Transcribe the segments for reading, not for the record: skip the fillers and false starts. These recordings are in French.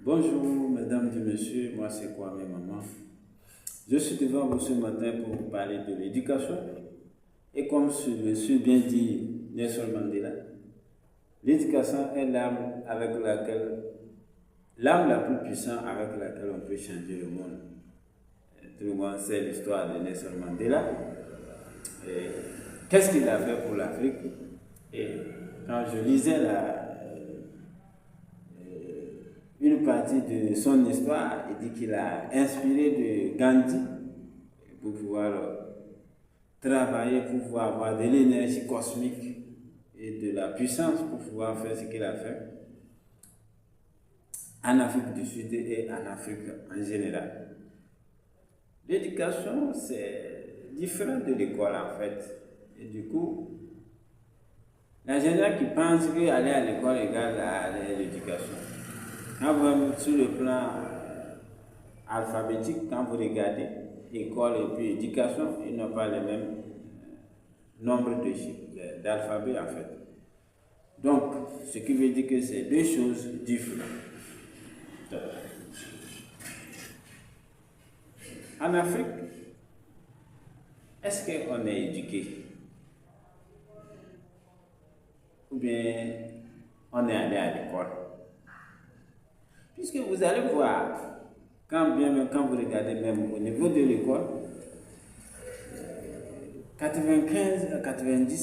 Bonjour, mesdames et messieurs, moi c'est Kwame Maman. Je suis devant vous ce matin pour vous parler de l'éducation. Et comme le suis bien dit Nelson Mandela, l'éducation est l'arme la plus puissante avec laquelle on peut changer le monde. Tout le monde sait l'histoire de Nelson Mandela. Qu'est-ce qu'il a fait pour l'Afrique? Et quand je lisais une partie de son histoire, il dit qu'il a inspiré de Gandhi pour pouvoir travailler, pour pouvoir avoir de l'énergie cosmique et de la puissance pour pouvoir faire ce qu'il a fait en Afrique du Sud et en Afrique en général. L'éducation, c'est différent de l'école en fait. Et du coup, la génération qui pense qu'aller à l'école égale à l'éducation. Quand vous, sur le plan alphabétique, quand vous regardez école et puis éducation, ils n'ont pas le même nombre de chiffres, d'alphabet en fait. Donc, ce qui veut dire que c'est deux choses différentes. En Afrique, est-ce qu'on est éduqué? Ou bien on est allé à l'école? Puisque vous allez voir, quand vous regardez même au niveau de l'école, 90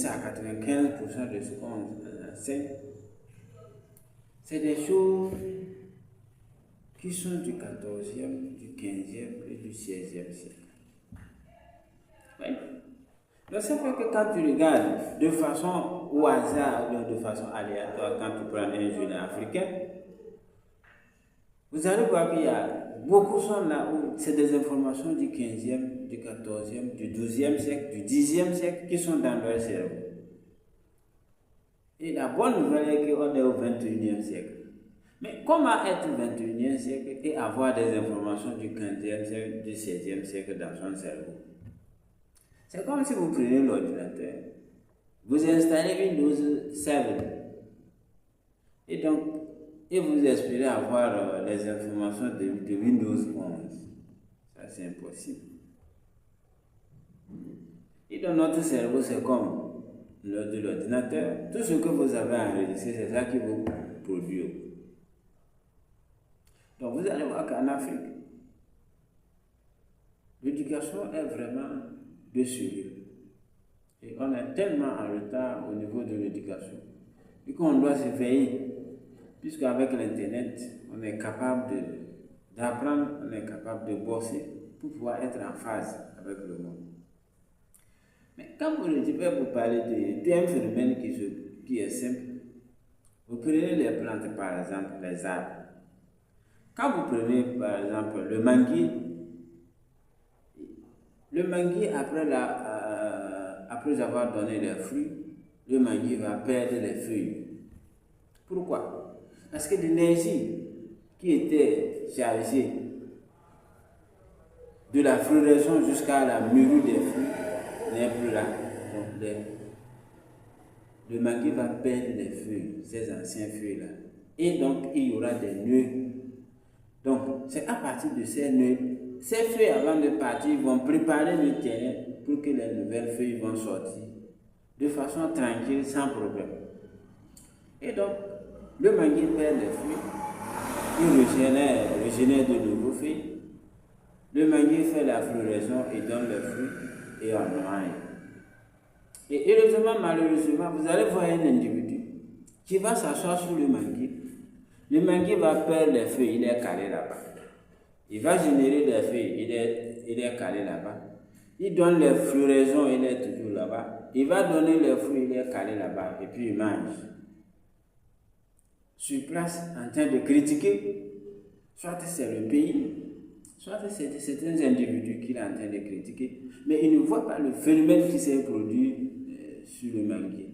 à 95% de ce qu'on enseigne, c'est des choses qui sont du 14e, du 15e et du 16e siècle. Oui. Donc c'est vrai que quand tu regardes de façon au hasard ou de façon aléatoire, quand tu prends un jeune africain, vous allez voir qu'il y a beaucoup sont là où c'est des informations du 15e, du 14e, du 12e siècle, du 10e siècle qui sont dans leur cerveau. Et la bonne nouvelle est qu'on est au 21e siècle. Mais comment être au 21e siècle et avoir des informations du 15e siècle, du 16e siècle dans son cerveau? C'est comme si vous prenez l'ordinateur, vous installez Windows 7 et vous espérez avoir les informations de Windows 11. Ça, c'est impossible. Et dans notre cerveau, c'est comme de l'ordinateur. Tout ce que vous avez enregistré, c'est ça qui vous produit. Donc, vous allez voir qu'en Afrique, l'éducation est vraiment de sérieux. Et on est tellement en retard au niveau de l'éducation. Et qu'on doit se veiller. Puisqu'avec l'Internet, on est capable d'apprendre, on est capable de bosser pour pouvoir être en phase avec le monde. Mais quand je vais vous parler d'un phénomène qui est simple, vous prenez les plantes par exemple, les arbres. Quand vous prenez par exemple le manguier après avoir donné les fruits, le manguier va perdre les feuilles. Pourquoi? Parce que l'énergie qui était chargée de la floraison jusqu'à la mûrie des fruits n'est plus là. Donc, le manguier va perdre les feuilles, ces anciens feuilles-là. Et donc, il y aura des nœuds. Donc, c'est à partir de ces nœuds, ces feuilles avant de partir vont préparer le terrain pour que les nouvelles feuilles vont sortir de façon tranquille, sans problème. Et donc, le manguier perd les feuilles, il régénère de nouveaux feuilles. Le manguier fait la floraison et donne les fruits et on mange. Et heureusement, malheureusement, vous allez voir un individu qui va s'asseoir sur le manguier. Le manguier va perdre les feuilles, il est calé là-bas. Il va générer des feuilles, il est calé là-bas. Il donne les floraisons, il est toujours là-bas. Il va donner les fruits, il est calé là-bas. Et puis il mange. Sur place, en train de critiquer, soit c'est le pays, soit c'est certains individus qu'il est en train de critiquer, mais il ne voit pas le phénomène qui s'est produit sur le manguier.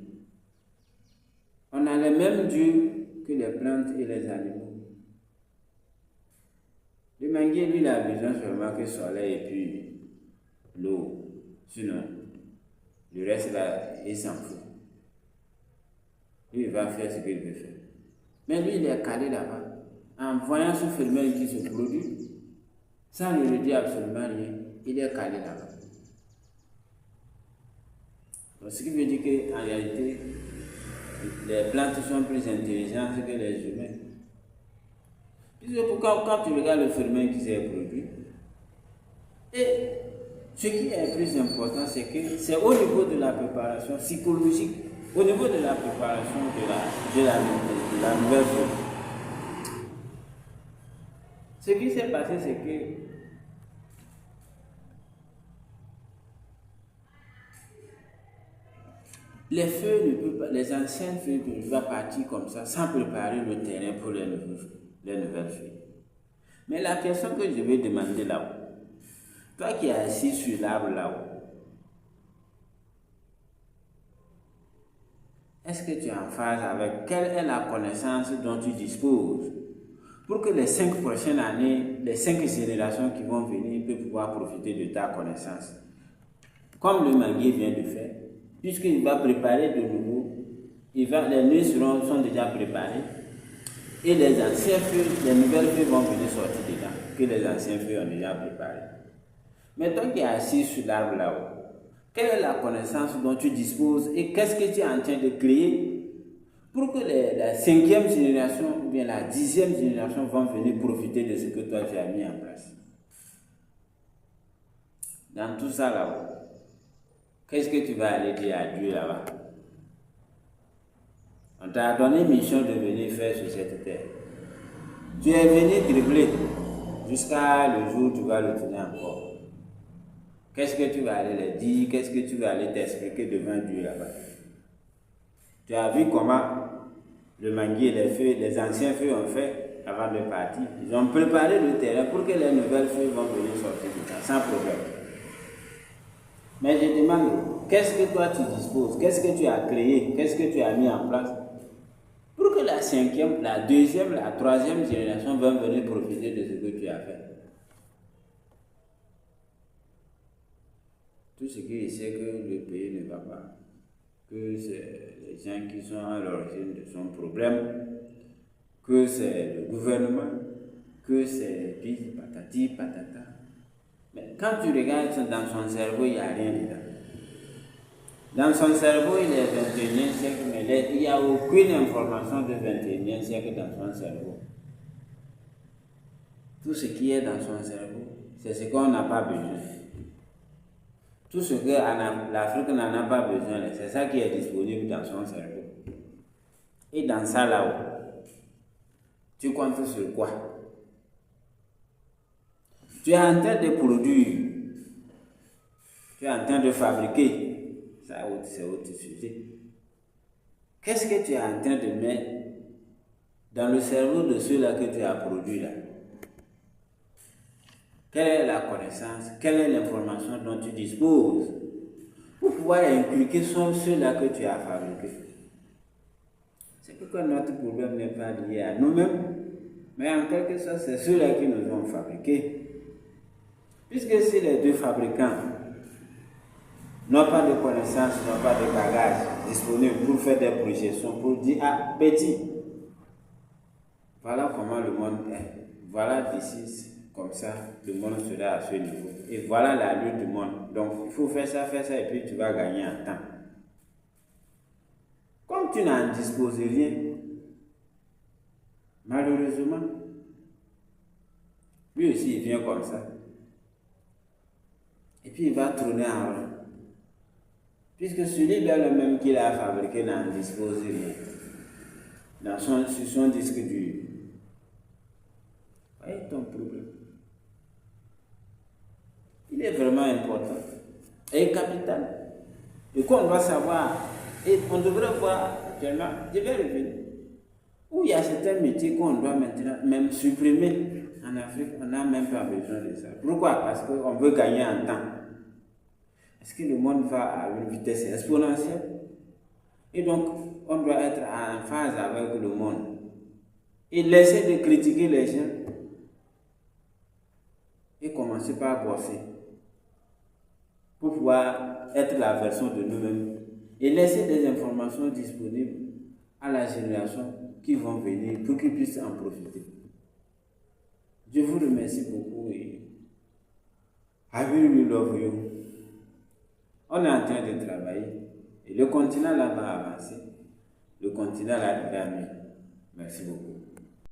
On a les mêmes dieux que les plantes et les animaux. Le manguier, lui, il a besoin seulement que le soleil et puis l'eau. Sinon, le reste là, il s'en fout. Lui, il va faire ce qu'il veut faire. Mais lui, il est calé là-bas. en voyant ce phénomène qui se produit, sans ne lui dire absolument rien, il est calé là-bas. Donc, ce qui veut dire qu'en réalité, les plantes sont plus intelligentes que les humains. Puisque quand tu regardes le phénomène qui s'est produit, et ce qui est le plus important, c'est que c'est au niveau de la préparation psychologique, au niveau de la préparation de la nouvelle feuille. Ce qui s'est passé, c'est que les feuilles les anciennes feuilles ne peuvent pas partir comme ça sans préparer le terrain pour les nouvelles feuilles. Mais la question que je vais demander là-haut, toi qui es assis sur l'arbre là-haut, est-ce que tu es en phase avec quelle est la connaissance dont tu disposes pour que les 5 prochaines années, les 5 générations qui vont venir peuvent pouvoir profiter de ta connaissance? Comme le manguier vient de faire, puisqu'il va préparer de nouveau, les nœuds sont déjà préparés et les anciens feuilles, les nouvelles feuilles vont venir sortir dedans, que les anciens feuilles ont déjà préparé. Mais toi qui es assis sur l'arbre là-haut, quelle est la connaissance dont tu disposes et qu'est-ce que tu es en train de créer pour que la 5e génération ou bien la 10e génération vont venir profiter de ce que toi tu as mis en place? Dans tout ça là-haut, qu'est-ce que tu vas aller dire à Dieu là-bas? On t'a donné mission de venir faire sur cette terre. Tu es venu dribbler jusqu'à le jour où tu vas le tourner encore. Qu'est-ce que tu vas aller leur dire? Qu'est-ce que tu vas aller t'expliquer devant Dieu là-bas? Tu as vu comment le manguier, les feuilles, les anciens feuilles ont fait avant de partir. Ils ont préparé le terrain pour que les nouvelles feuilles vont venir sortir de ça, sans problème. Mais je demande, qu'est-ce que toi tu disposes? Qu'est-ce que tu as créé? Qu'est-ce que tu as mis en place pour que la 5e, la 2e, la 3e génération va venir profiter de ce que tu as fait? Tout ce qui sait que le pays ne va pas, que c'est les gens qui sont à l'origine de son problème, que c'est le gouvernement, que c'est patati patata. Mais quand tu regardes dans son cerveau, il n'y a rien dedans. Dans son cerveau, il est 21e siècle, mais il n'y a aucune information du 21e siècle dans son cerveau. Tout ce qui est dans son cerveau, c'est ce qu'on n'a pas besoin. Tout ce que l'Afrique n'en a pas besoin, c'est ça qui est disponible dans son cerveau. Et dans ça là-haut, tu comptes sur quoi? Tu es en train de produire, tu es en train de fabriquer, ça c'est autre sujet. Qu'est-ce que tu es en train de mettre dans le cerveau de ceux-là que tu as produits là? Quelle est la connaissance, quelle est l'information dont tu disposes pour pouvoir inculquer sur ceux-là que tu as fabriqués? C'est pourquoi notre problème n'est pas lié à nous-mêmes, mais en quelque sorte, c'est ceux-là qui nous ont fabriqués. Puisque si les deux fabricants n'ont pas de connaissances, n'ont pas de bagages disponibles pour faire des projections, pour dire, ah, petit, voilà comment le monde est, voilà d'ici, comme ça, le monde sera à ce niveau. Et voilà la lutte du monde. Donc, il faut faire ça, et puis tu vas gagner en temps. Comme tu n'en disposes rien, malheureusement, lui aussi, il vient comme ça. Et puis, il va tourner en rond. Puisque celui-là, le même qu'il a fabriqué, n'en dispose rien. Sur son disque dur. Voyez ton problème. Il est vraiment important et capital. Et qu'on doit savoir, et on devrait voir actuellement, je vais revenir, où il y a certains métiers qu'on doit maintenant même supprimer en Afrique, on n'a même pas besoin de ça. Pourquoi? Parce qu'on veut gagner en temps. Est-ce que le monde va à une vitesse exponentielle? Et donc, on doit être en phase avec le monde. Et laisser de critiquer les gens et commencer par bosser pour pouvoir être la version de nous-mêmes et laisser des informations disponibles à la génération qui vont venir pour qu'ils puissent en profiter. Je vous remercie beaucoup et I really love you. On est en train de travailler et le continent là va avancer. Le continent là va mieux. Merci beaucoup.